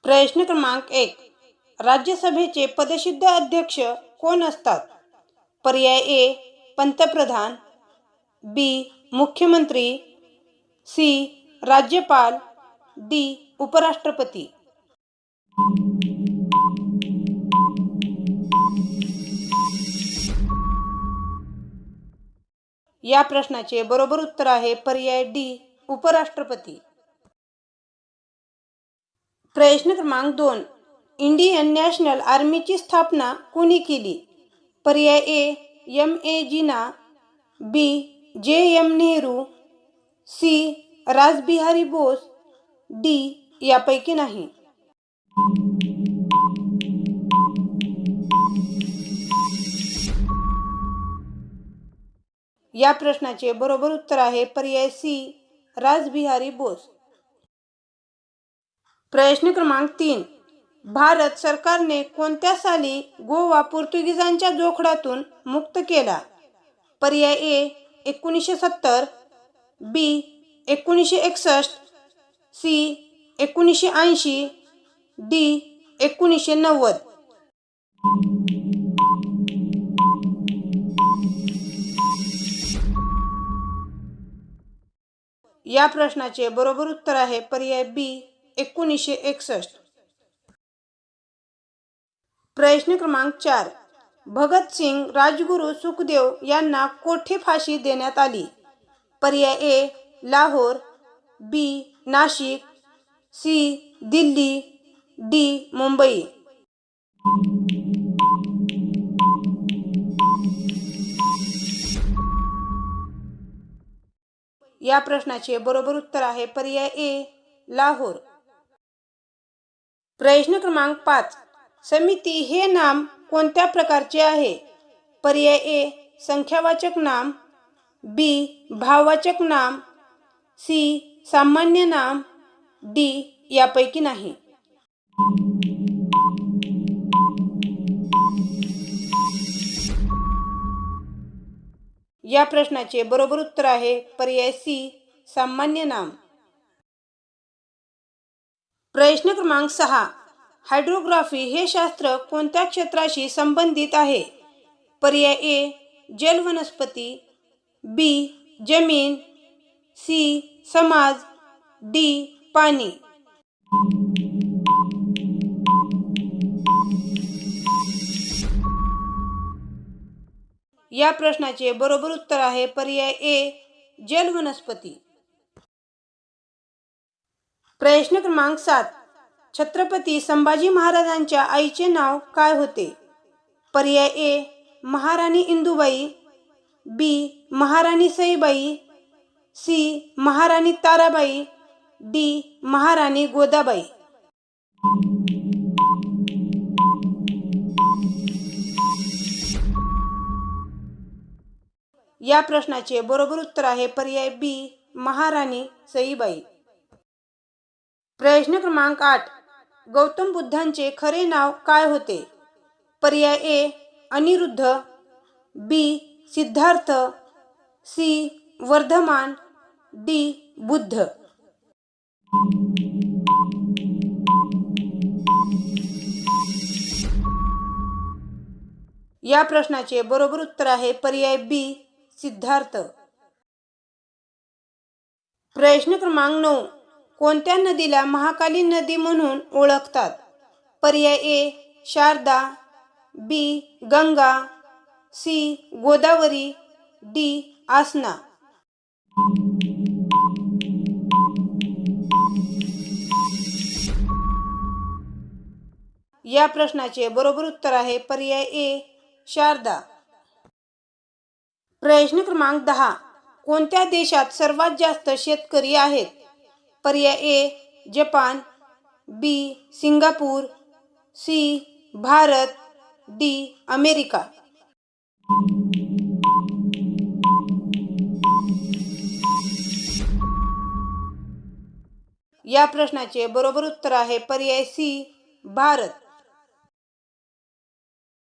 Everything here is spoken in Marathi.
प्रश्न क्रमांक 1. राज्यसभेचे पदसिद्ध अध्यक्ष कोण असतात? पर्याय ए पंतप्रधान, बी मुख्यमंत्री, सी राज्यपाल, डी उपराष्ट्रपती. या प्रश्नाचे बरोबर उत्तर आहे पर्याय डी उपराष्ट्रपती. प्रश्न क्रमांक 2. इंडियन नॅशनल आर्मीची स्थापना कोणी केली? पर्याय A M.A. Jinnah, B J.M. Nehru, C Rashbehari Bose, D यापैकी नाही. या प्रश्नाचे बरोबर उत्तर आहे पर्याय सी रासबिहारी बोस. प्रश्न क्रमांक 3. भारत सरकारने कोणत्या साली गोवा पोर्तुगीजांच्या जोखडातून मुक्त केला? पर्याय ए 1970, बी 1961, सी 1980, डी 1990. या प्रश्नाचे बरोबर उत्तर आहे पर्याय बी 1961. प्रश्न क्रमांक 4. भगतसिंग, राजगुरू, सुखदेव यांना कोठे फाशी देण्यात आली? पर्याय ए लाहोर, बी नाशिक, सी दिल्ली, डी मुंबई. या प्रश्नाचे बरोबर उत्तर आहे पर्याय ए लाहोर. प्रश्न क्रमांक 5. समिती हे नाम कोणत्या प्रकारचे आहे? पर्याय ए संख्यावाचक नाम, बी भाववाचक नाम, सी सामान्य नाम, डी यापैकी नाही. या प्रश्नाचे बरोबर उत्तर आहे पर्याय सी सामान्य नाम. प्रश्न क्रमांक 6. हायड्रोग्राफी हे शास्त्र कोणत्या क्षेत्राशी संबंधित आहे? पर्याय ए जलवनस्पती, बी जमीन, सी समाज, डी पाणी. या प्रश्नाचे बरोबर उत्तर आहे पर्याय ए जलवनस्पती. प्रश्न क्रमांक 7. छत्रपती संभाजी महाराजांच्या आईचे नाव काय होते? पर्याय ए महाराणी इंदुबाई, बी महाराणी सईबाई, सी महाराणी ताराबाई, डी महाराणी गोदाबाई. या प्रश्नाचे बरोबर उत्तर आहे पर्याय बी महाराणी सईबाई. प्रश्न क्रमांक 8. गौतम बुद्धांचे खरे नाव काय होते? पर्याय ए अनिरुद्ध, बी सिद्धार्थ, सी वर्धमान, डी बुद्ध. या प्रश्नाचे बरोबर उत्तर आहे पर्याय बी सिद्धार्थ. प्रश्न क्रमांक 9. कोणत्या नदीला महाकाली नदी म्हणून ओळखतात? पर्याय ए शारदा, बी गंगा, सी गोदावरी, डी आसना. या प्रश्नाचे बरोबर उत्तर आहे पर्याय ए शारदा. प्रश्न क्रमांक 10. कोणत्या देशात सर्वात जास्त शेतकरी आहेत? पर्याय ए जपान, B Singapore, C Bharat, D America. या प्रश्नाचे बरोबर उत्तर आहे पर्याय सी भारत.